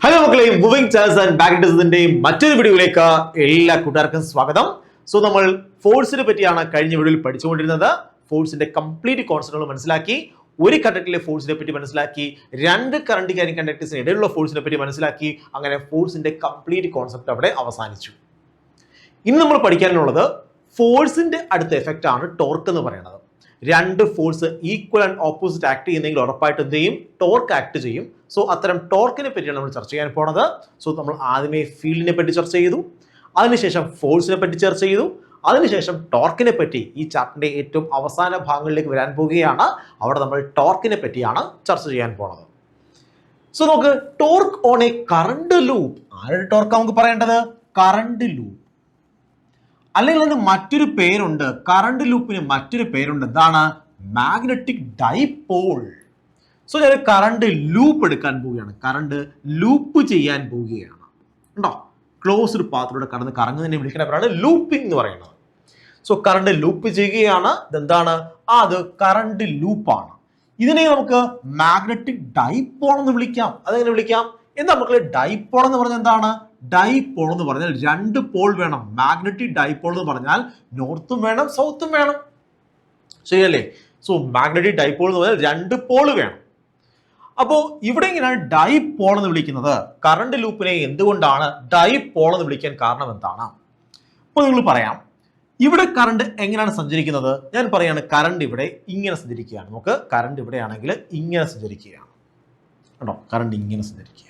Hello മക്കളെ, moving ചാർസ് and മാഗ്നറ്റിസത്തിന്റെ മറ്റൊരു വീഡിയോയിലേക്ക് എല്ലാ കൂട്ടുകാർക്കും സ്വാഗതം. സോ നമ്മൾ ഫോഴ്സിനെ പറ്റിയാണ് കഴിഞ്ഞ വീഡിയോയിൽ പഠിച്ചുകൊണ്ടിരുന്നത്. ഫോഴ്സിന്റെ കംപ്ലീറ്റ് കോൺസെപ്റ്റുകൾ മനസ്സിലാക്കി, ഒരു കണ്ടക്ടറിലെ ഫോഴ്സിനെ പറ്റി മനസ്സിലാക്കി, രണ്ട് കറണ്ട് ക്യാരിങ് കണ്ടക്ടേഴ്സിന് ഇടയിലുള്ള ഫോഴ്സിനെ പറ്റി മനസ്സിലാക്കി. അങ്ങനെ ഫോഴ്സിന്റെ കംപ്ലീറ്റ് കോൺസെപ്റ്റ് അവിടെ അവസാനിച്ചു. ഇന്ന് നമ്മൾ പഠിക്കാനുള്ളത് ഫോഴ്സിന്റെ അടുത്ത എഫക്റ്റ് ആണ് ടോർക്ക് എന്ന് പറയുന്നത്. രണ്ട് force equal and opposite act ചെയ്യുന്നെങ്കിൽ ഉറപ്പായിട്ട് എന്ത് ചെയ്യും? ടോർക്ക് ആക്ട് ചെയ്യും. സോ അത്തരം ടോർക്കിനെ പറ്റിയാണ് നമ്മൾ ചർച്ച ചെയ്യാൻ പോണത്. സോ നമ്മൾ ആദ്യമേ ഫീൽഡിനെ പറ്റി ചർച്ച ചെയ്തു, അതിനുശേഷം ഫോഴ്സിനെ പറ്റി ചർച്ച ചെയ്തു, അതിനുശേഷം ടോർക്കിനെ പറ്റി ഈ ചാപ്റ്ററിന്റെ ഏറ്റവും അവസാന ഭാഗങ്ങളിലേക്ക് വരാൻ പോവുകയാണ്. അവിടെ നമ്മൾ ടോർക്കിനെ പറ്റിയാണ് ചർച്ച ചെയ്യാൻ പോണത്. സോ നമുക്ക് torque on A current loop. ആരുടെ ടോർക്ക് നമുക്ക് പറയേണ്ടത്? Current loop. അല്ലെങ്കിൽ അതിന് മറ്റൊരു പേരുണ്ട്, കറണ്ട് ലൂപ്പിന് മറ്റൊരു പേരുണ്ട്. എന്താണ്? Magnetic dipole. സോ ഞാൻ കറണ്ട് ലൂപ്പ് എടുക്കാൻ പോവുകയാണ്, കറണ്ട് ലൂപ്പ് ചെയ്യാൻ പോവുകയാണ്. ഉണ്ടോ? ക്ലോസ്ഡ് പാത്തിലൂടെ കടന്ന് കറങ്ങുന്നതിനെ വിളിക്കുന്ന പേരാണ് ലൂപ്പിംഗ് എന്ന് പറയുന്നത്. സോ കറണ്ട് ലൂപ്പ് ചെയ്യുകയാണ്. ഇതെന്താണ്? അത് കറണ്ട് ലൂപ്പാണ്. ഇതിനെ നമുക്ക് മാഗ്നറ്റിക് ഡൈപോൾ എന്ന് വിളിക്കാം. അതെങ്ങനെ വിളിക്കാം? എന്താ മക്കളെ ഡൈപോൾ എന്ന് പറഞ്ഞാൽ എന്താണ്? ഡൈപോൾ എന്ന് പറഞ്ഞാൽ രണ്ട് പോൾ വേണം. മാഗ്നറ്റിക് ഡൈപോൾ എന്ന് പറഞ്ഞാൽ നോർത്തും വേണം സൗത്തും വേണം, ശരിയല്ലേ? സോ മാഗ്നറ്റിക് ഡൈപോൾ എന്ന് പറഞ്ഞാൽ രണ്ട് പോൾ വേണം. അപ്പോ ഇവിടെ എങ്ങനെയാണ് ഡൈപോൾ എന്ന് വിളിക്കുന്നത്? കറണ്ട് ലൂപ്പിനെ എന്തുകൊണ്ടാണ് ഡൈപോൾ എന്ന് വിളിക്കാൻ കാരണം എന്താണ്? അപ്പോൾ നിങ്ങൾ പറയാം, ഇവിടെ കറണ്ട് എങ്ങനെയാണ് സഞ്ചരിക്കുന്നത്? ഞാൻ പറയാണ്, കറണ്ട് ഇവിടെ ഇങ്ങനെ സഞ്ചരിക്കുകയാണ്. നമുക്ക് കറണ്ട് ഇവിടെ ആണെങ്കിൽ ഇങ്ങനെ സഞ്ചരിക്കുകയാണ്. കേട്ടോ, കറണ്ട് ഇങ്ങനെ സഞ്ചരിക്കുകയാണ്.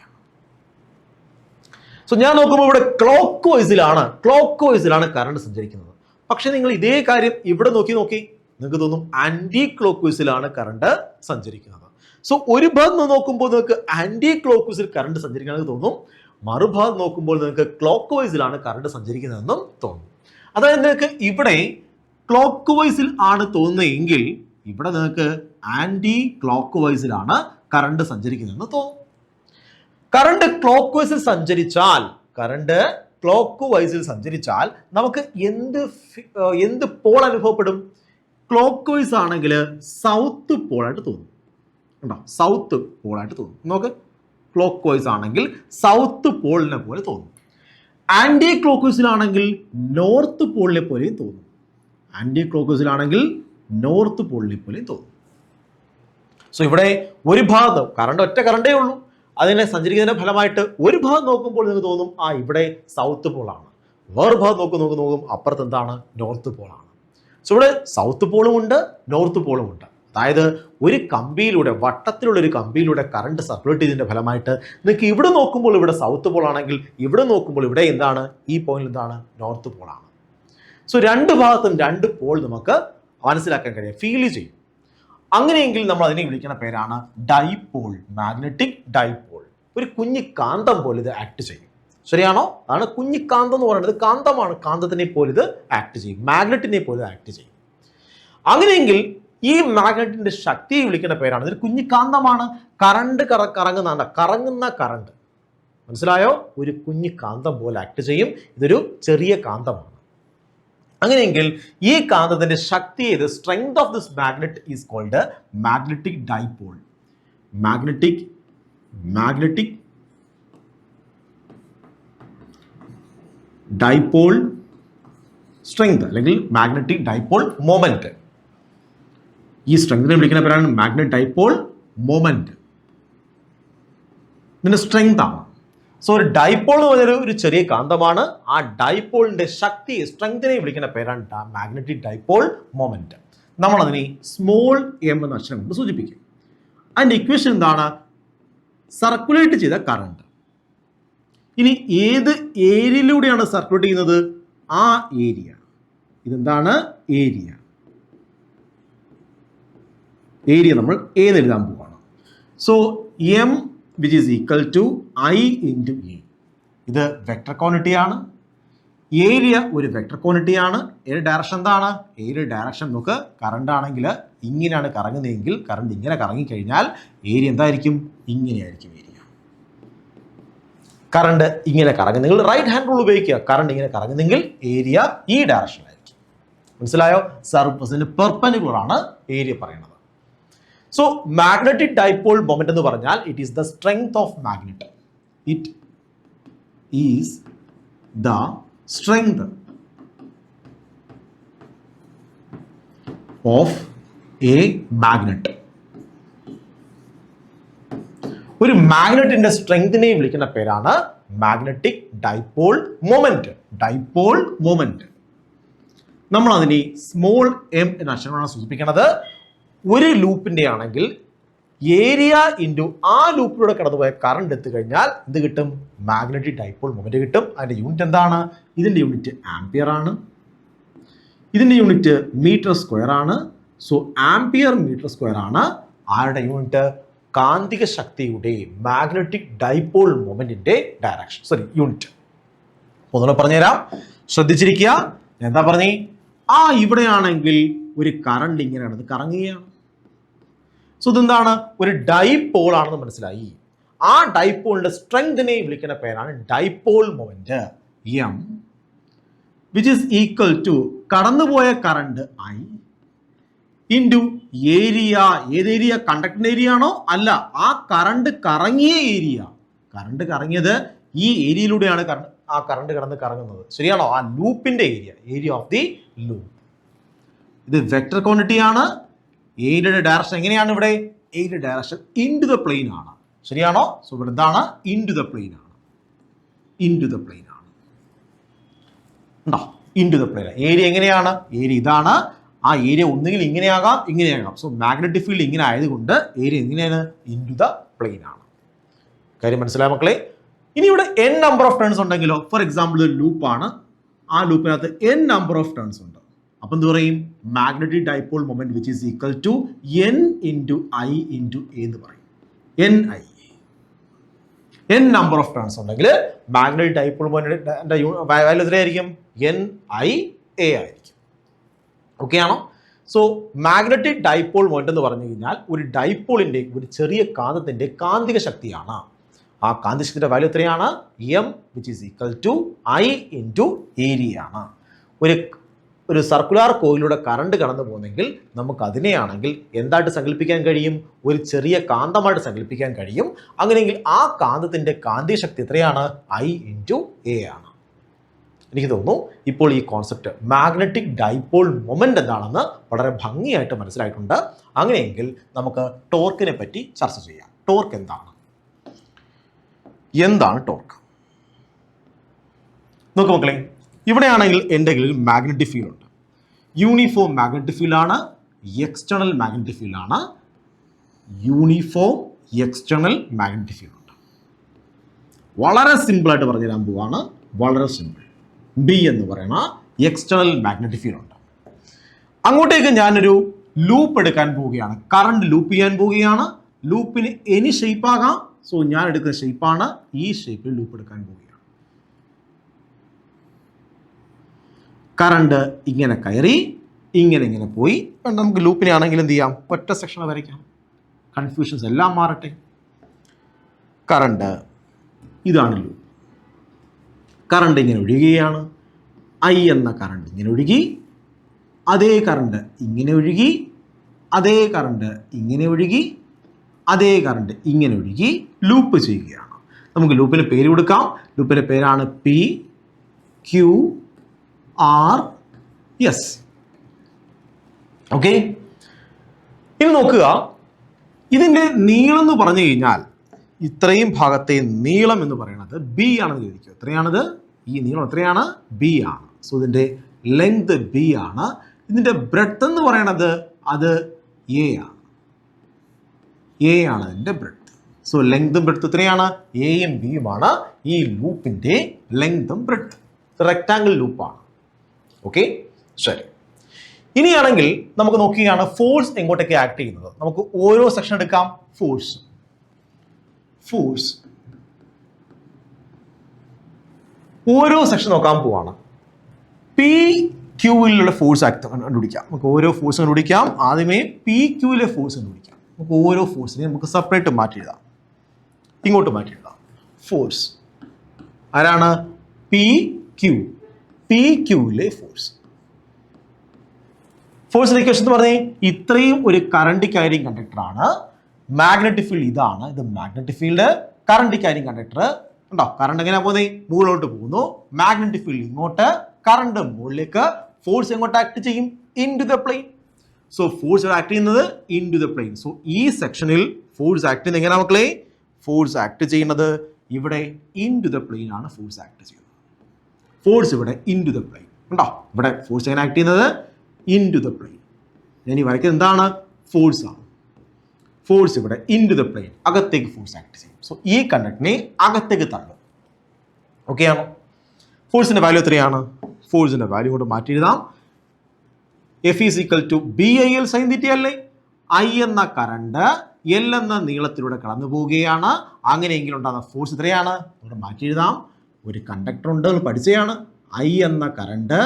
സോ ഞാൻ നോക്കുമ്പോൾ ഇവിടെ ക്ലോക്ക് വൈസിലാണ് കറണ്ട് സഞ്ചരിക്കുന്നത്. പക്ഷെ നിങ്ങൾ ഇതേ കാര്യം ഇവിടെ നോക്കി നിങ്ങൾക്ക് തോന്നും ആന്റി ക്ലോക്ക് വൈസിലാണ് കറണ്ട് സഞ്ചരിക്കുന്നത്. സോ ഒരു ഭാഗം നോക്കുമ്പോൾ നിങ്ങൾക്ക് ആന്റി ക്ലോക്ക് വൈസിൽ കറണ്ട് സഞ്ചരിക്കണമെന്ന് തോന്നും, മറുഭാഗം നോക്കുമ്പോൾ നിങ്ങൾക്ക് ക്ലോക്ക് വൈസിലാണ് കറണ്ട് സഞ്ചരിക്കുന്നതെന്നും തോന്നും. അതായത് നിങ്ങൾക്ക് ഇവിടെ ക്ലോക്ക് വൈസിൽ ആണ് തോന്നുന്നതെങ്കിൽ ഇവിടെ നിങ്ങൾക്ക് ആന്റി ക്ലോക്ക് വൈസിലാണ് കറണ്ട് സഞ്ചരിക്കുന്നതെന്ന് തോന്നും. കറണ്ട് ക്ലോക്ക് വൈസിൽ സഞ്ചരിച്ചാൽ നമുക്ക് എന്ത് പോൾ അനുഭവപ്പെടും? ക്ലോക്ക് വൈസ് ആണെങ്കിൽ സൗത്ത് പോളായിട്ട് തോന്നും. ഉണ്ടോ? സൗത്ത് പോളായിട്ട് തോന്നും. നോക്ക്, ക്ലോക്ക് വൈസ് ആണെങ്കിൽ സൗത്ത് പോളിനെ പോലെ തോന്നും. ആന്റി ക്ലോക്ക് വൈസിലാണെങ്കിൽ നോർത്ത് പോളിനെ പോലെയും തോന്നും. സോ ഇവിടെ ഒരു ഭാഗം കറണ്ട്, ഒറ്റ കറണ്ടേ ഉള്ളൂ, അതിനെ സഞ്ചരിക്കുന്നതിന്റെ ഫലമായിട്ട് ഒരു ഭാഗം നോക്കുമ്പോൾ നിങ്ങൾക്ക് തോന്നും ഇവിടെ സൗത്ത് പോളാണ്, വേറെ ഭാഗം നോക്കും അപ്പുറത്ത് എന്താണ്? നോർത്ത് പോളാണ്. സോ ഇവിടെ സൗത്ത് പോളും ഉണ്ട്, നോർത്ത് പോളും ഉണ്ട്. അതായത് ഒരു കമ്പിയിലൂടെ, വട്ടത്തിലുള്ള ഒരു കമ്പിയിലൂടെ കറണ്ട് സർക്കുലേറ്റ് ചെയ്തതിന്റെ ഫലമായിട്ട് നിങ്ങൾക്ക് ഇവിടെ നോക്കുമ്പോൾ ഇവിടെ സൗത്ത് പോൾ ആണെങ്കിൽ ഇവിടെ നോക്കുമ്പോൾ ഇവിടെ എന്താണ്? ഈ പോയിന്റ് എന്താണ്? നോർത്ത് പോളാണ്. സോ രണ്ട് ഭാഗത്തും രണ്ട് പോൾ നമുക്ക് മനസ്സിലാക്കാൻ കഴിയും, ഫീൽ ചെയ്യും. അങ്ങനെയെങ്കിൽ നമ്മൾ അതിനെ വിളിക്കുന്ന പേരാണ് ഡൈപോൾ, മാഗ്നറ്റിക് ഡൈപോൾ. ഒരു കുഞ്ഞി കാന്തം പോലെ ഇത് ആക്ട് ചെയ്യും. ശരിയാണോ? അതാണ് കുഞ്ഞി കാന്തം എന്ന് പറയുന്നത്. കാന്തമാണ്, കാന്തത്തിനെ പോലെ ഇത് ആക്ട് ചെയ്യും, മാഗ്നറ്റിനെ പോലെ ആക്ട് ചെയ്യും. അങ്ങനെയെങ്കിൽ ഈ മാഗ്നറ്റിന്റെ ശക്തിയെ വിളിക്കുന്ന പേരാണ്, ഇതൊരു കുഞ്ഞി കാന്തമാണ്, കറണ്ട് കറങ്ങുന്ന കറണ്ട്, മനസ്സിലായോ? ഒരു കുഞ്ഞി കാന്തം പോലെ ആക്ട് ചെയ്യും. ഇതൊരു ചെറിയ കാന്തമാണ്. അങ്ങനെയെങ്കിൽ ഈ കാന്തത്തിന്റെ ശക്തി ഏത്? Strength of this magnet is called magnetic dipole. Magnetic dipole strength അല്ലെങ്കിൽ മാഗ്നറ്റിക് ഡൈപോൾ മൊമെന്റ്. ഈ സ്ട്രെങ്തിനെ വിളിക്കുന്ന പേരാണ് മാഗ്നറ്റിക് ഡൈപോൾ മൊമെന്റ്. ഇതിന്റെ സ്ട്രെങ്ത് ആണ്. സോ ഒരു ഡൈപോൾ എന്ന് പറഞ്ഞൊരു ഒരു ചെറിയ കാന്തമാണ്. ആ ഡൈപോളിന്റെ ശക്തി, സ്ട്രെങ്തിനെ വിളിക്കുന്ന പേരാണ് മാഗ്നറ്റിക് ഡൈപോൾ മൊമെന്റ്. നമ്മൾ അതിനെ സ്മോൾ എം എന്ന അക്ഷരം കൊണ്ട് സൂചിപ്പിക്കും. അതിന്റെ ഇക്വേഷൻ എന്താണ്? സർക്കുലേറ്റ് ചെയ്ത കറണ്ട്. ഇനി ഏത് ഏരിയയിലൂടെയാണ് സർക്കുലേറ്റ് ചെയ്യുന്നത്? ആ ഏരിയ. ഇതെന്താണ്? ഏരിയ നമ്മൾ ഏത് എഴുതാൻ പോവാണ്. So M which is equal to I into A. ഇത് വെക്ടർ ക്വാണ്ടിറ്റിയാണ്. ഏരിയ ഒരു വെക്ടർ ക്വാണ്ടിറ്റിയാണ്. ഏത് ഡയറക്ഷൻ എന്താണ്? ഏരിയ ഡയറക്ഷൻ നോക്ക്, കറണ്ട് ആണെങ്കിൽ ഇങ്ങനെയാണ് കറങ്ങുന്നതെങ്കിൽ, കറണ്ട് ഇങ്ങനെ കറങ്ങിക്കഴിഞ്ഞാൽ ഏരിയ എന്തായിരിക്കും? ഇങ്ങനെയായിരിക്കും ഏരിയ. കറണ്ട് ഇങ്ങനെ കറങ്ങുന്നെങ്കിൽ റൈറ്റ് ഹാൻഡ് റൂൾ ഉപയോഗിക്കുക. കറണ്ട് ഇങ്ങനെ കറങ്ങുന്നെങ്കിൽ ഏരിയ ഈ ഡയറക്ഷനിലായിരിക്കും. മനസ്സിലായോ? സർഫസിന് പെർപെൻഡിക്കുലർ ആണ് ഏരിയ പറയുന്നത്. സോ മാഗ്നറ്റിക് ഡൈപോൾ മൊമെന്റ് എന്ന് പറഞ്ഞാൽ it is the strength of magnet. It is the strength of a magnet. ഒരു മാഗ്നറ്റിന്റെ സ്ട്രെങ്തിനെ വിളിക്കുന്ന പേരാണ് magnetic dipole moment. Dipole moment നമ്മൾ അതിനെ സ്മോൾ എം എന്ന അക്ഷരമാണ് സൂചിപ്പിക്കുന്നത്. ഒരു ലൂപ്പിന്റെ ആണെങ്കിൽ ഏരിയ ഇൻറ്റു ആ ലൂപ്പിലൂടെ കടന്നുപോയ കറണ്ട് എത്തിക്കഴിഞ്ഞാൽ എന്ത് കിട്ടും? മാഗ്നറ്റിക് ഡൈപോൾ മൊമെന്റ് കിട്ടും. അതിന്റെ യൂണിറ്റ് എന്താണ്? ഇതിന്റെ യൂണിറ്റ് ആംപിയർ ആണ്. ഇതിന്റെ യൂണിറ്റ് മീറ്റർ സ്ക്വയർ ആണ്. സോ ആംപിയർ മീറ്റർ സ്ക്വയർ ആണ് ആരുടെ യൂണിറ്റ്? കാന്തിക ശക്തിയുടെ മാഗ്നറ്റിക് ഡൈപോൾ മൊമെന്റിന്റെ ഡയറക്ഷൻ യൂണിറ്റ്. ഒന്നുകൂടെ പറഞ്ഞുതരാം, ശ്രദ്ധിച്ചിരിക്കുക. എന്താ പറഞ്ഞേ? ഇവിടെയാണെങ്കിൽ ഒരു കറണ്ട് ഇങ്ങനെയാണ് കറങ്ങുകയാണ്. സോ ഇതെന്താണ്? ഒരു ഡൈപോൾ ആണെന്ന് മനസ്സിലായി. ആ ഡൈപോളിന്റെ സ്ട്രെങ്തിനെ വിളിക്കുന്ന പേരാണ് dipole moment M, which is equal to കടന്നുപോയ കറണ്ട് ഐ ഇൻറ്റു ഏരിയ. ഏത് ഏരിയ? കണ്ടക്ടർ ഏരിയ ആണോ? അല്ല, ആ കറണ്ട് കറങ്ങിയ ഏരിയ. കറണ്ട് കറങ്ങിയത് ഈ ഏരിയയിലൂടെയാണ് ആ കറണ്ട് കടന്ന് കറങ്ങുന്നത്. ശരിയാണോ? ആ ലൂപ്പിന്റെ ഏരിയ ഓഫ് ദി ലൂപ്പ്. ഇത് വെക്ടർ ക്വാണ്ടിറ്റി ആണ്. ഏരിയയുടെ ഡയറക്ഷൻ എങ്ങനെയാണ് ഇവിടെ? ഏരിയയുടെ ഡയറക്ഷൻ ഇൻറ്റു ദ പ്ലെയിൻ ആണ്. ശരിയാണോ? സോ ഇവിടെ എന്താണ്? ഇൻറ്റു ദ പ്ലെയിൻ ആണ്. ഇൻറ്റു ദ പ്ലെയിൻ ആണ്. ഉണ്ടോ? Into the plain. ഏരിയ എങ്ങനെയാണ്? ഏരിയ ഇതാണ്. ആ ഏരിയ ഒന്നുകിൽ ഇങ്ങനെയാകാം, ഇങ്ങനെയാകാം. സോ മാഗ്നറ്റിക് ഫീൽഡ് ഇങ്ങനെ ആയതുകൊണ്ട് ഏരിയ എങ്ങനെയാണ്? ഇൻറ്റു ദ പ്ലെയിൻ ആണ്. കാര്യം മനസ്സിലായ മക്കളെ? ഇനി ഇവിടെ n നമ്പർ ഓഫ് ടേൺസ് ഉണ്ടെങ്കിലോ, ഫോർ എക്സാമ്പിൾ ഒരു ലൂപ്പാണ്. ആ ലൂപ്പിനകത്ത് n നമ്പർ ഓഫ് ടേൺസ് ഉണ്ട്. അപ്പം എന്ത് പറയും? Magnetic dipole moment which is equal to n into I into A എന്ന് പറയും. NI. n number of turns ഉണ്ടെങ്കിൽ മാഗ്നറ്റിക് ഡൈപോൾ മൊമെന്റിന്റെ വാല്യൂ എത്രയായിരിക്കും? NIA ആയിരിക്കും. ഓക്കെ ആണോ? സോ മാഗ്നറ്റിക് ഡൈപോൾ മൊമെന്റ് എന്ന് പറഞ്ഞു കഴിഞ്ഞാൽ ഒരു ഡൈപോളിന്റെ, ഒരു ചെറിയ കാന്തത്തിന്റെ കാന്തിക ശക്തിയാണ്. ആ കാന്തിക ശക്തിയുടെ വാല്യൂ എത്രയാണ്? M, which is equal to I into area ആണ്. ഒരു സർക്കുലാർ കോയിലൂടെ കറണ്ട് കടന്നു പോകുന്നെങ്കിൽ നമുക്ക് അതിനെയാണെങ്കിൽ എന്തായിട്ട് സങ്കല്പിക്കാൻ കഴിയും? ഒരു ചെറിയ കാന്തമായിട്ട് സങ്കല്പിക്കാൻ കഴിയും. അങ്ങനെയെങ്കിൽ ആ കാന്തത്തിന്റെ കാന്തിക ശക്തി എത്രയാണ്? I ഇൻറ്റു A ആണ്. എനിക്ക് തോന്നുന്നു ഇപ്പോൾ ഈ കോൺസെപ്റ്റ് മാഗ്നറ്റിക് ഡൈപോൾ മൊമെന്റ് എന്താണെന്ന് വളരെ ഭംഗിയായിട്ട് മനസ്സിലായിട്ടുണ്ട്. അങ്ങനെയെങ്കിൽ നമുക്ക് ടോർക്കിനെ പറ്റി ചർച്ച ചെയ്യാം. ടോർക്ക് എന്താണ്? എന്താണ് ടോർക്ക്? നോക്കൂ മക്കളെ, ഇവിടെയാണെങ്കിൽ എൻ്റെ കയ്യിൽ മാഗ്നറ്റിക് ഫീൽഡ് ഉണ്ട്. യൂണിഫോം മാഗ്നറ്റിക് ഫീൽഡ് ആണ്. എക്സ്റ്റേണൽ മാഗ്നറ്റിക് ഫീൽഡ് ആണ്. യൂണിഫോം എക്സ്റ്റേണൽ മാഗ്നറ്റിക് ഫീൽഡ് ഉണ്ട്. വളരെ സിമ്പിളായിട്ട് പറഞ്ഞു തരാൻ പോവാണ്. വളരെ സിമ്പിൾ. ബി എന്ന് പറയുന്ന എക്സ്റ്റേണൽ മാഗ്നറ്റിക് ഫീൽഡ് ഉണ്ട്. അങ്ങോട്ടേക്ക് ഞാനൊരു ലൂപ്പ് എടുക്കാൻ പോവുകയാണ്. കറണ്ട് ലൂപ്പ് ചെയ്യാൻ പോവുകയാണ്. ലൂപ്പിന് എനി ഷേപ്പ് ആകാം. സോ ഞാൻ എടുക്കുന്ന ഷേപ്പാണ് ഈ ഷേപ്പിൽ ലൂപ്പ് എടുക്കാൻ പോവുകയാണ്. കറണ്ട് ഇങ്ങനെ കയറി ഇങ്ങനെ പോയി. നമുക്ക് ലൂപ്പിനെ ആണെങ്കിൽ എന്ത് ചെയ്യാം? ഒറ്റ സെക്ഷൻ വരയ്ക്കാം. കൺഫ്യൂഷൻസ് എല്ലാം മാറട്ടെ. കറണ്ട് ഇതാണ് ലൂപ്പ്. കറണ്ട് ഇങ്ങനെ ഒഴുകുകയാണ്. ഐ എന്ന കറണ്ട് ഇങ്ങനെ ഒഴുകി, അതേ കറണ്ട് ഇങ്ങനെ ഒഴുകി, അതേ കറണ്ട് ഇങ്ങനെ ഒഴുകി, അതേ കറണ്ട് ഇങ്ങനെ ഒഴുകി ലൂപ്പ് ചെയ്യുകയാണ്. നമുക്ക് ലൂപ്പിന് പേര് കൊടുക്കാം. ലൂപ്പിൻ്റെ പേരാണ് PQRS. ഓക്കെ, ഇനി നോക്കുക. ഇതിൻ്റെ നീളം എന്ന് പറഞ്ഞു കഴിഞ്ഞാൽ ഇത്രയും ഭാഗത്തെ നീളം എന്ന് പറയുന്നത് B ആണെന്ന് ചോദിക്കുക. എത്രയാണിത്? ഈ നീളം എത്രയാണ്? B ആണ്. സോ ഇതിൻ്റെ ലെങ്ത് B ആണ്. ഇതിൻ്റെ ബ്രെഡ്ത്ത് എന്ന് പറയുന്നത് അത് A ആണ്. A ആണ് ഇതിൻ്റെ ബ്രെഡ്ത്ത്. സോ ലെങ്തും ബ്രെഡ്ത്ത് എത്രയാണ്? Aയും Bയുമാണ് ഈ ലൂപ്പിൻ്റെ ലെങ്തും ബ്രെഡ്ത്ത്. റെക്ടാങ്കിൾ ലൂപ്പാണ്. ഓക്കെ, ശരി. ഇനിയാണെങ്കിൽ നമുക്ക് നോക്കുകയാണ് ഫോഴ്സ് എങ്ങോട്ടൊക്കെ ആക്ട് ചെയ്യുന്നത്. നമുക്ക് ഓരോ സെക്ഷൻ എടുക്കാം. ഫോഴ്സ് ഓരോ സെക്ഷൻ നോക്കാൻ പോവാണ്. PQയിലുള്ള ഫോഴ്സ് കണ്ടുപിടിക്കാം. നമുക്ക് ഓരോ ഫോഴ്സ് കണ്ടുപിടിക്കാം. ആദ്യമേ PQയിലെ ഫോഴ്സ് കണ്ടുപിടിക്കാം. നമുക്ക് ഓരോ ഫോഴ്സിനെയും നമുക്ക് സെപ്പറേറ്റ് മാറ്റി എഴുതാം. ഇങ്ങോട്ട് മാറ്റി എഴുതാം. ഫോഴ്സ് ആരാണ്? PQയിലെ ഫോഴ്സിന്റെ ഇക്വേഷൻ എന്ന് പറഞ്ഞേ ഇത്രയും ഒരു കറണ്ട് ക്യാരിങ് കണ്ടക്ടറാണ്. മാഗ്നറ്റിക് ഫീൽഡ് ഇതാണ്. ഇത് magnetic field. Current carrying conductor ഉണ്ടോ? കറണ്ട് എങ്ങനെയാ പോകുന്നത്? മുകളിലോട്ട് പോകുന്നു, മാഗ്നറ്റിക് ഫീൽഡ് ഇങ്ങോട്ട്, കറണ്ട് മുകളിലേക്ക്, ഫോഴ്സ് എങ്ങോട്ട് ആക്ട് ചെയ്യും? Into the plane. So force act ചെയ്യുന്നത് into the plane. So ഈ സെക്ഷനിൽ ഫോഴ്സ് ആക്ട് ചെയ്യുന്നത് എങ്ങനെയാ മക്കളെ? ഫോഴ്സ് ആക്ട് ചെയ്യുന്നത് ഇവിടെ ഇൻ ടു ദ പ്ലെയിൻ ആണ് ഫോഴ്സ് ആക്ട് ചെയ്യുന്നത്. ഫോഴ്സ് ഇവിടെ ഇൻ ടു ദ പ്ലെയിൻ ഉണ്ടോ? ഇവിടെ ഫോഴ്സ് എങ്ങനെ ആക്ട് ചെയ്യുന്നത്? Into the plane. ഞാൻ ഈ വരയ്ക്കുന്നത് എന്താണ്? ഫോഴ്സ് ആണ്. ഫോഴ്സ് ഇവിടെ ഇൻ ടു ദ പ്ലെയിൻ, അകത്തേക്ക് ഫോഴ്സ് ആക്ട് ചെയ്യും. സോ ഈ കണ്ടക്ടറിനെ അകത്തേക്ക് തള്ളും. ഓക്കെ ആണോ? ഫോഴ്സിന്റെ വാല്യൂ എത്രയാണ്? ഫോഴ്സിന്റെ വാല്യൂ കൊണ്ട് മാറ്റി എഴുതാം. F is equal to B I L sine theta അല്ലേ? ഐ എന്ന കറണ്ട് എൽ എന്ന നീളത്തിലൂടെ കടന്നു പോവുകയാണ്. അങ്ങനെയെങ്കിൽ ഉണ്ടാകുന്ന ഫോഴ്സ് എത്രയാണ്? ഇവിടെ മാറ്റി എഴുതാം. ഒരു കണ്ടക്ടർ ഉണ്ട്, പഠിച്ചതാണ്. ഐ എന്ന കറണ്ട്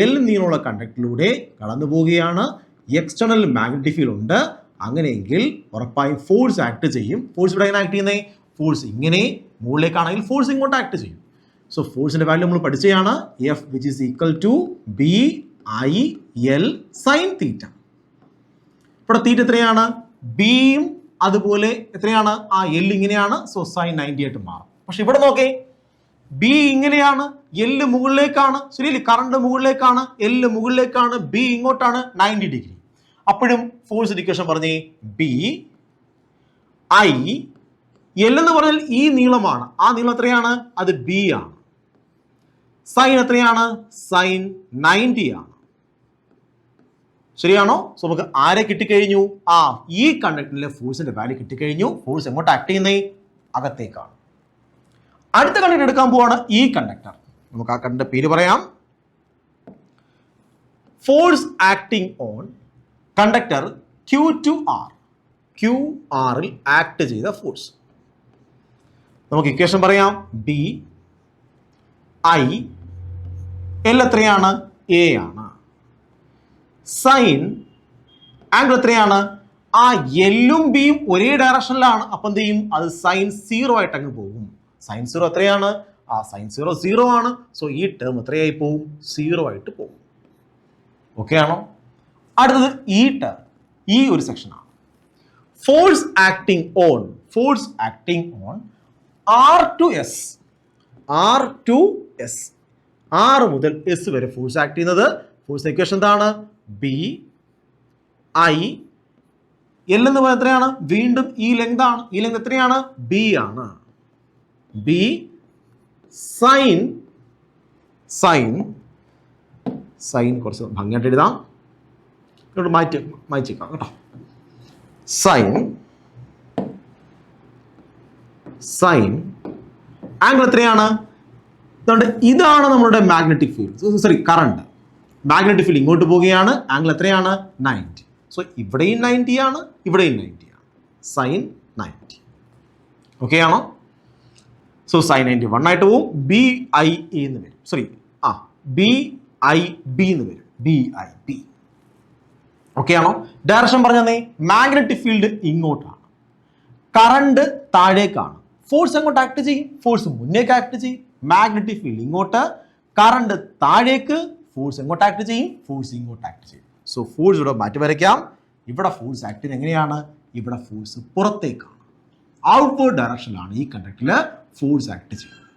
എൽ നീളമുള്ള കണ്ടക്ടറിലൂടെ കടന്നു പോവുകയാണ്. എക്സ്റ്റേണൽ മാഗ്നറ്റിക് ഫീൽഡ് ഉണ്ട്. അങ്ങനെയെങ്കിൽ ഉറപ്പായും ഫോഴ്സ് ആക്ട് ചെയ്യും. ഫോഴ്സ് ഇവിടെ എങ്ങനെ ആക്ട് ചെയ്യുന്നത്? ഫോഴ്സ് ഇങ്ങനെ മുകളിലേക്കാണെങ്കിൽ ഫോഴ്സ് ഇങ്ങോട്ട് ആക്ട് ചെയ്യും. സോ ഫോഴ്സിന്റെ വാല്യൂ നമ്മൾ പഠിച്ചതാണ്. F which is equal to B I L sine theta. ഇവിടെ തീറ്റ എത്രയാണ്? ബിയും അതുപോലെ എത്രയാണ്? ആ എൽ ഇങ്ങനെയാണ്. സോ സൈൻ 90 ആയിട്ട് മാറും. പക്ഷെ ഇവിടെ നോക്കേ, ബി ഇങ്ങനെയാണ്, എല്ല് മുകളിലേക്കാണ്. ശരിയല്ലേ? കറണ്ട് മുകളിലേക്കാണ്, എല്ല് മുകളിലേക്കാണ്, ബി ഇങ്ങോട്ടാണ്, 90 ഡിഗ്രി. അപ്പോഴും ഫോഴ്സ് ഇക്വേഷൻ പറഞ്ഞേ ബി ഐ എൽ എന്ന് പറഞ്ഞാൽ ഈ നീളമാണ്. ആ നീളം എത്രയാണ്? അത് ബി ആണ്. സൈൻ എത്രയാണ്? സൈൻ 90 ആണ്. ശരിയാണോ? സോ നമുക്ക് ആരെ കിട്ടിക്കഴിഞ്ഞു? ഈ കണ്ടക്ടറിലെ ഫോഴ്സിന്റെ വാല്യൂ കിട്ടിക്കഴിഞ്ഞു. ഫോഴ്സ് എങ്ങോട്ട് ആക്ട് ചെയ്യുന്നേ? അകത്തേക്കാണ്. അടുത്ത കണ്ടക്ടർ എടുക്കാൻ പോവാണ് ഈ കണ്ടക്ടർ. നമുക്ക് ആ കണ്ടക്ടർ പേര് പറയാം. Force acting on conductor Q to R. Q ആറിൽ ആക്ട് ചെയ്ത ഫോഴ്സ്. നമുക്ക് ഇക്വേഷൻ പറയാം. ബി ഐ എൽ എത്രയാണ്? എ ആണ്. സൈൻ ആംഗിൾ എത്രയാണ്? ആ എല്ലും ബിയും ഒരേ ഡയറക്ഷനിലാണ്. അപ്പം എന്ത് ചെയ്യും? അത് സൈൻ 0 ആയിട്ട് അങ്ങ് പോകും. സൈൻ 0 എത്രയാണ്? സൈൻ 0 0 ആണ്. സോ ഈ ടേം എത്രയായി പോകും? 0 ആയിട്ട് പോകും. ഓക്കെ ആണോ? അടുത്തത് ഈ ടേം, ഈ ഒരു സെക്ഷനാണ്. Force acting on. Force acting on R to S. R to S, R മുതൽ എസ് വരെ ഫോഴ്സ് ആക്ട് ചെയ്യുന്നത്. ഫോഴ്സ് ഇക്വേഷൻ എന്താണ്? ബി ഐ എൽ എന്ന് പറയുന്നത് എത്രയാണ്? വീണ്ടും ഈ ലെങ്ത് ആണ്. ഈ ലെങ്ത് എത്രയാണ്? ബി ആണ്. ബി സൈൻ കുറച്ച് ഭംഗിയായിട്ട് എഴുതാം. ഇങ്ങോട്ട് മാറ്റിക്കാം കേട്ടോ. സൈൻ ആംഗിൾ എത്രയാണ്? ഇതാണ് നമ്മുടെ magnetic field, current. Magnetic field ഇങ്ങോട്ട് പോവുകയാണ്. ആംഗിൾ എത്രയാണ്? 90. സോ ഇവിടെയും 90 ആണ്, ഇവിടെയും 90 ആണ്. സൈൻ 90. ഓക്കെ ആണോ? സോ സൈൻ 90 1 ആയിട്ട് പോവും. ബി ഐ എന്ന് വരും. ബി ഐ ബി എന്ന് വരും. B I B. ഓക്കെ ആണോ? ഡയറക്ഷൻ പറഞ്ഞേ, മാഗ്നറ്റിക് ഫീൽഡ് ഇങ്ങോട്ടാണ്, കറണ്ട് താഴേക്കാണ്. ഫോഴ്സ് എങ്ങോട്ട് ആക്ട് ചെയ്യും? ഫോഴ്സ് മുന്നേക്ക് ആക്ട് ചെയ്യും. മാഗ്നറ്റിക് ഫീൽഡ് ഇങ്ങോട്ട്, കറണ്ട് താഴേക്ക്, ഫോഴ്സ് എങ്ങോട്ട് ആക്ട് ചെയ്യും? ഫോഴ്സ് ഇങ്ങോട്ട് ആക്ട് ചെയ്യും. സോ ഫോഴ്സ് ഇവിടെ മാറ്റി വരയ്ക്കാം. ഇവിടെ ഫോഴ്സ് ആക്ട് ചെയ്യുന്നത് എങ്ങനെയാണ്? ഇവിടെ ഫോഴ്സ് പുറത്തേക്കാണ്, ഔട്ട്വേർഡ് ഡയറക്ഷനിലാണ് ഈ കണ്ടക്ടറിൽ ഫോഴ്സ് ആക്ട് ചെയ്യുന്നത്.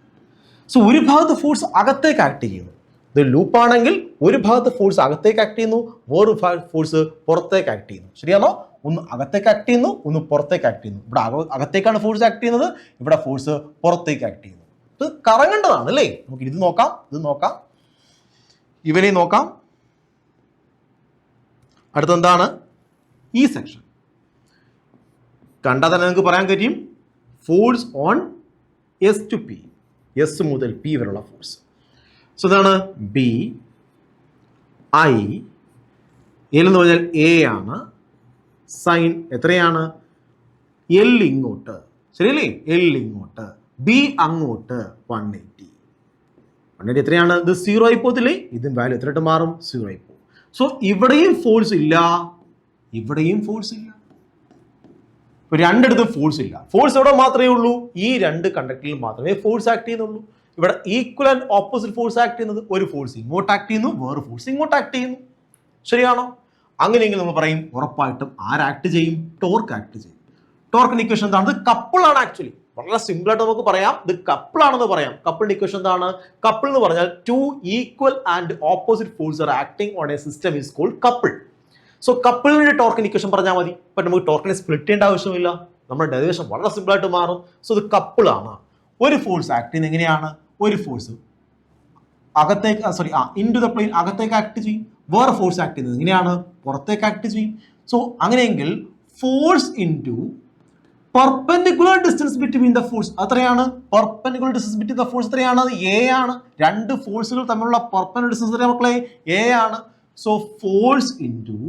സോ ഒരു ഭാഗത്ത് ഫോഴ്സ് അകത്തേക്ക് ആക്ട് ചെയ്യുന്നു. ഇത് ലൂപ്പാണെങ്കിൽ ഒരു ഭാഗത്ത് ഫോഴ്സ് അകത്തേക്ക് ആക്ട് ചെയ്യുന്നു, വേറൊരു ഫോഴ്സ് പുറത്തേക്ക് ആക്ട് ചെയ്യുന്നു. ശരിയാണോ? ഒന്ന് അകത്തേക്ക് ആക്ട് ചെയ്യുന്നു, ഒന്ന് പുറത്തേക്ക് ആക്ട് ചെയ്യുന്നു. ഇവിടെ അകത്തേക്കാണ് ഫോഴ്സ് ആക്ട് ചെയ്യുന്നത്, ഇവിടെ ഫോഴ്സ് പുറത്തേക്ക് ആക്ട് ചെയ്യുന്നു. ഇത് കറങ്ങേണ്ടതാണ് അല്ലേ? നമുക്ക് ഇത് നോക്കാം, ഇവനെ നോക്കാം. അടുത്തെന്താണ്? ഈ സെക്ഷൻ കണ്ടാൽ തന്നെ നിങ്ങൾക്ക് പറയാൻ കഴിയും force on S to P, S മുതൽ പി വരെയുള്ള ഫോഴ്സ്. സോ ഇതാണ് ബി ഐ എൽ എന്ന് പറഞ്ഞാൽ എ ആണ്. സൈൻ എത്രയാണ്? എൽ ഇങ്ങോട്ട്, ശരിയല്ലേ? എൽ ഇങ്ങോട്ട്, ബി അങ്ങോട്ട് 180. 180 എത്രയാണ്? ഇത് 0 ആയി പോകത്തില്ലേ? ഇതും വാല്യൂ എത്രയായിട്ട് മാറും? 0 ആയി പോകും. സോ ഇവിടെയും ഫോഴ്സ് ഇല്ല, ഇവിടെയും ഫോഴ്സ് ഇല്ല. രണ്ടിടത്തും ഫോഴ്സ് ഇല്ല. ഫോഴ്സ് എവിടെ മാത്രമേ ഉള്ളൂ? ഈ രണ്ട് കണ്ടക്ടറിൽ മാത്രമേ ഫോഴ്സ് ആക്ട് ചെയ്യുന്നുള്ളൂ. ഇവിടെ equal and opposite force act ചെയ്യുന്നത്. ഒരു ഫോഴ്സ് ഇങ്ങോട്ട് ആക്ട് ചെയ്യുന്നു, വേറെ ഫോഴ്സ് ഇങ്ങോട്ട് ആക്ട് ചെയ്യുന്നു. ശരിയാണോ? അങ്ങനെയെങ്കിൽ നമ്മൾ പറയും ഉറപ്പായിട്ടും ആര് ആക്ട് ചെയ്യും? ടോർക്ക് ആക്ട് ചെയ്യും. ടോർക്കിന്റെ ഇക്വേഷൻ എന്താണ്? കപ്പിൾ ആണ് ആക്ച്വലി. വളരെ സിമ്പിൾ ആയിട്ട് നമുക്ക് പറയാം ഇത് കപ്പിൾ ആണെന്ന് പറയാം. കപ്പിളിന്റെ ഇക്വേഷൻ എന്താണ്? കപ്പിൾ എന്ന് പറഞ്ഞാൽ two equal and opposite force are acting on a system is called couple. So കപ്പിളിന്റെ ടോർക്കിന്റെ ഇക്വേഷൻ പറഞ്ഞാൽ മതി. ഇപ്പൊ നമുക്ക് ടോർക്കിനെ സ്പ്ലിറ്റ് ചെയ്യേണ്ട ആവശ്യമില്ല, നമ്മുടെ ഡെറിവേഷൻ വളരെ സിമ്പിൾ ആയിട്ട് മാറും. സോ ഇത് കപ്പിൾ ആണ്. ഒരു ഫോഴ്സ് ആക്ട് ചെയ്യുന്നത് എങ്ങനെയാണ്? ഒരു ഫോഴ്സ് അകത്തേക്ക് ഇൻടു ദ പ്ലെയിൻ അകത്തേക്ക് ആക്ട് ചെയ്യും, വേറെ ഫോഴ്സ് ആക്ട് ചെയ്യുന്നത് എങ്ങനെയാണ്? പുറത്തേക്ക് ആക്ട് ചെയ്യും. സോ അങ്ങനെയെങ്കിൽ force into perpendicular distance between the force എത്രയാണ്? Perpendicular distance between the force എത്രയാണ്? അത് എ ആണ്. രണ്ട് ഫോഴ്സുകൾ തമ്മിലുള്ള പെർപെൻഡിക്കുലർ ഡിസ്റ്റൻസ് എത്രയാണ് മക്കളെ? എ ആണ്. So force into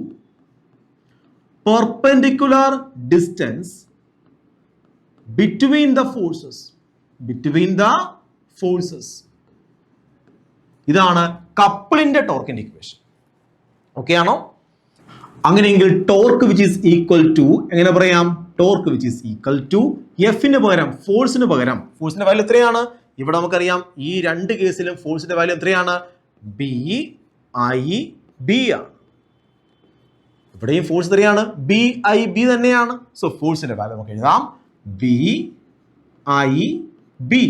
perpendicular distance between the forces, ഇതാണ് കപ്പിളിന്റെ ടോർക്കിന്റെ ഇക്വേഷൻ. ഓക്കെ ആണോ? അങ്ങനെയെങ്കിൽ torque which is equal to എങ്ങനെ പറയാം? Torque which is equal to എഫിന് പകരം ഫോഴ്സിന് വാല്യൂ എത്രയാണ്? ഇവിടെ നമുക്കറിയാം ഈ രണ്ട് കേസിലും ഫോഴ്സിന്റെ വാല്യൂ എത്രയാണ്? ബി ഐ ബി ആണ്. ഇവിടെയും ഫോഴ്സ് എത്രയാണ്? ബി ഐ ബി തന്നെയാണ്. സോ ഫോഴ്സിന്റെ വാല്യൂ നമുക്ക് എഴുതാം B I B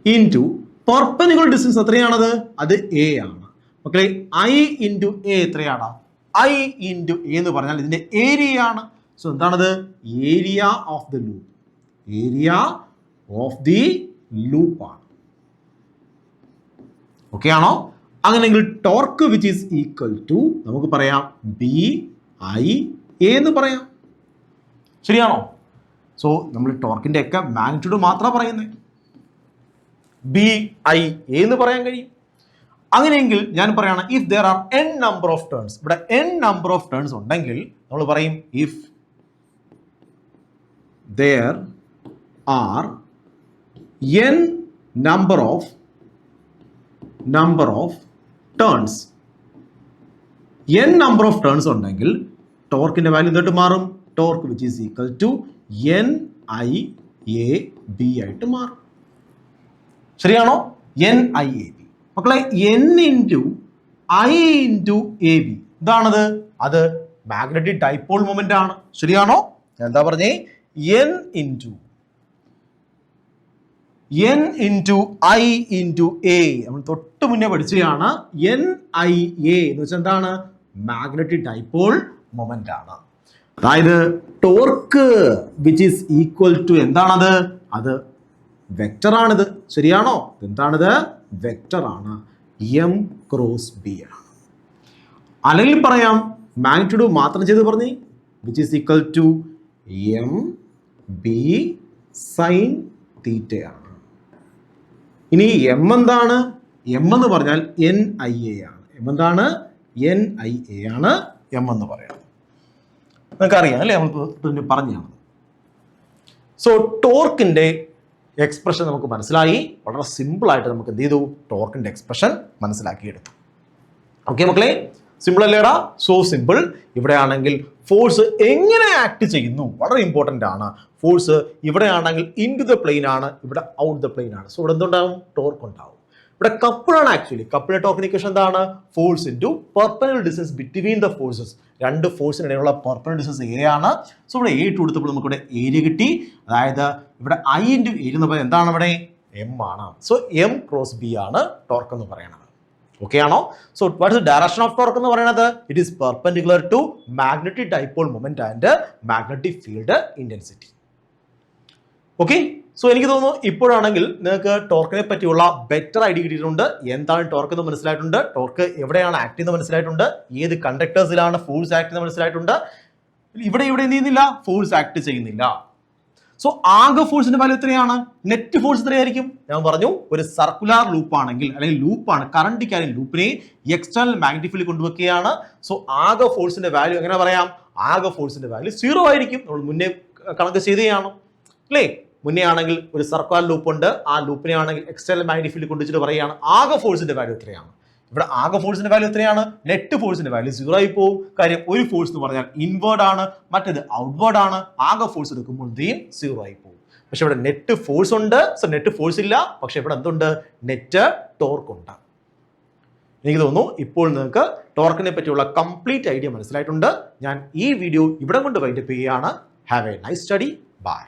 into perpendicular distance എത്രയാണത്? അത് എ ആണ്. മക്കളെ ഐ ഇൻറ്റു എ എത്രയാണ്? ഐ ഇൻറ്റു എ എന്ന് പറഞ്ഞാൽ ഇതിന്റെ ഏരിയ ആണ്. സോ എന്താണത്? ഏരിയ ഓഫ് ദി ലൂപ്പ് ആണ്. ഓക്കെ ആണോ? അങ്ങനെയെങ്കിൽ torque which is equal to നമുക്ക് പറയാം ബി ഐ എ എന്ന് പറയാം. ശരിയാണോ? സോ നമ്മൾ ടോർക്കിന്റെ ഒക്കെ മാഗ്നിറ്റ്യൂഡ് മാത്രമാണ് പറയുന്നത്, ബി ഐ എ എന്ന് പറയാൻ കഴിയും. അങ്ങനെയെങ്കിൽ ഞാൻ പറയാണ് if there are n number of turns, ഇവിടെ n നമ്പർ ഓഫ് ടേൺസ് ഉണ്ടെങ്കിൽ നമ്മൾ പറയും if there are n number of turns, n number of turns ഉണ്ടെങ്കിൽ ടോർക്കിന്റെ വാല്യൂ എന്തിട്ട് മാറും? Torque which is equal to n i a b ആയിട്ട് മാറും. ശരിയാണോ? n i a b. മക്കളെ n into I into A B എന്താണത്? അത് magnetic dipole moment ആണ്. ശരിയാണോ? ഞാൻ എന്താ പറഞ്ഞേ? n into I into A നമ്മൾ തൊട്ട് മുന്നേ പഠിച്ചതാണ്. n i a എന്ന് വെച്ചാൽ എന്താണ്? മാഗ്നറ്റിക് ഡൈപോൾ മൊമെന്റ് ആണ്. അതായത് torque which is equal to എന്താണത്? അത് വെക്റ്റർ ആണിത്. ശരിയാണോ? എന്താണിത്? വെക്റ്റർ ആണ്. എം ക്രോസ് ബി ആണ്. അല്ലെങ്കിൽ പറയാം മാഗ്നിറ്റ്യൂഡ് മാത്രം ചെയ്ത് പറഞ്ഞേ which is equal to M B sine തീറ്റയാണ്. ഇനി എം എന്താണ്? എം എന്ന് പറഞ്ഞാൽ എൻ ഐ എ ആണ്. എം എന്താണ്? എൻ ഐ എ ആണ് എം എന്ന് പറയുന്നത്. നിങ്ങൾക്കറിയാം അല്ലേ? നമ്മൾ പറഞ്ഞാണ്. സോ ടോർക്കിന്റെ എക്സ്പ്രഷൻ നമുക്ക് മനസ്സിലായി. വളരെ സിമ്പിൾ ആയിട്ട് നമുക്ക് എന്ത് ചെയ്തു? ടോർക്കിന്റെ എക്സ്പ്രഷൻ മനസ്സിലാക്കിയെടുത്തു. ഓക്കെ മക്കളെ, സിമ്പിൾ അല്ലേടാ? So simple. ഇവിടെ ആണെങ്കിൽ ഫോഴ്സ് എങ്ങനെ ആക്ട് ചെയ്യുന്നു വളരെ ഇമ്പോർട്ടൻ്റ് ആണ്. ഫോഴ്സ് ഇവിടെ ആണെങ്കിൽ ഇൻടു ദ പ്ലെയിൻ ആണ്, ഇവിടെ ഔട്ട് ദ പ്ലെയിൻ ആണ്. സോ ഇവിടെ എന്തുണ്ടാവും? ടോർക്ക് ഉണ്ടാവും. ഇവിടെ കപ്പിളാണ് ആക്ച്വലി. കപ്പിളിന്റെ ടോർക്കിന്റെ ഇക്വേഷൻ എന്താണ്? Force into perpendicular distance between the forces. രണ്ട് ഫോഴ്സിനിടയിലുള്ള പെർപെൻഡിക്കുലർ ഡിസ്റ്റൻസ് എ ആണ്. സോ ഇവിടെ എ ഇട്ട് കൊടുത്തപ്പോൾ നമുക്ക് ഇവിടെ ഏരിയ കിട്ടി. അതായത് ഇവിടെ ഐ ഇൻറ്റു എ എന്ന് പറയുന്നത് എന്താണ്? ഇവിടെ എം ആണ്. സോ എം ക്രോസ് ബി ആണ് ടോർക്ക് എന്ന് പറയുന്നത്. ഓക്കെ ആണോ? So what is the direction of torque എന്ന് പറയുന്നത്? It is perpendicular to magnetic dipole moment and magnetic field intensity. Okay, so എനിക്ക് തോന്നുന്നു ഇപ്പോഴാണെങ്കിൽ നിങ്ങൾക്ക് ടോർക്കിനെ പറ്റിയുള്ള ബെറ്റർ ഐഡിയ കിട്ടിയിട്ടുണ്ട്. എന്താണ് ടോർക്ക് എന്ന് മനസ്സിലായിട്ടുണ്ട്, ടോർക്ക് എവിടെയാണ് ആക്ട് ചെയ്യുന്നത് മനസ്സിലായിട്ടുണ്ട്, ഏത് കണ്ടക്ടേഴ്സിലാണ് ഫോഴ്സ് ആക്ട് ചെയ്യുന്നത് മനസ്സിലായിട്ടുണ്ട്. ഇവിടെ എന്ത് ചെയ്യുന്നില്ല? ഫോഴ്സ് ആക്ട് ചെയ്യുന്നില്ല. സോ ആകെ ഫോഴ്സിന്റെ വാല്യൂ എത്രയാണ്? നെറ്റ് ഫോഴ്സ് എത്രയായിരിക്കും? ഞാൻ പറഞ്ഞു ഒരു സർക്കുലർ ലൂപ്പ് ആണെങ്കിൽ അല്ലെങ്കിൽ ലൂപ്പാണ്, കറണ്ട് ക്യാരിങ് ലൂപ്പിനെ എക്സ്റ്റേണൽ മാഗ്നറ്റിക് ഫീൽഡിൽ കൊണ്ടുവെക്കുകയാണ്. സോ ആകെ ഫോഴ്സിന്റെ വാല്യൂ എങ്ങനെ പറയാം? ആകെ ഫോഴ്സിന്റെ വാല്യൂ 0 ആയിരിക്കും. നമ്മൾ മുന്നേ കണക്ക് ചെയ്തതാണ് അല്ലേ? മുന്നേ ആണെങ്കിൽ ഒരു സർക്കുലർ ലൂപ്പ് ഉണ്ട്, ആ ലൂപ്പിനെ ആണെങ്കിൽ എക്സ്റ്റേണൽ മാഗ്നറ്റിക് ഫീൽഡിൽ കൊണ്ടുവച്ചിട്ട് പറയുകയാണ് ആകെ ഫോഴ്സിന്റെ വാല്യൂ എത്രയാണ്. ഇവിടെ ആകെ ഫോഴ്സിന്റെ വാല്യൂ എത്രയാണ്? നെറ്റ് ഫോഴ്സിന്റെ വാല്യൂ 0 ആയി പോകും. കാര്യം ഒരു ഫോഴ്സ് എന്ന് പറഞ്ഞാൽ ഇൻവേർഡ് ആണ്, മറ്റേത് ഔട്ട്വേർഡ് ആണ്. ആകെ ഫോഴ്സ് എടുക്കുമ്പോൾ 0 ആയി പോകും. പക്ഷെ ഇവിടെ നെറ്റ് ഫോഴ്സ് ഉണ്ട്. സോ നെറ്റ് ഫോഴ്സ് ഇല്ല, പക്ഷെ ഇവിടെ എന്തുണ്ട്? നെറ്റ് ടോർക്ക് ഉണ്ട്. എനിക്ക് തോന്നുന്നു ഇപ്പോൾ നിങ്ങൾക്ക് ടോർക്കിനെ പറ്റിയുള്ള കംപ്ലീറ്റ് ഐഡിയ മനസ്സിലായിട്ടുണ്ട്. ഞാൻ ഈ വീഡിയോ ഇവിടെ കൊണ്ട് വൈൻഡപ്പ് ചെയ്യുകയാണ്. Have a nice study. By.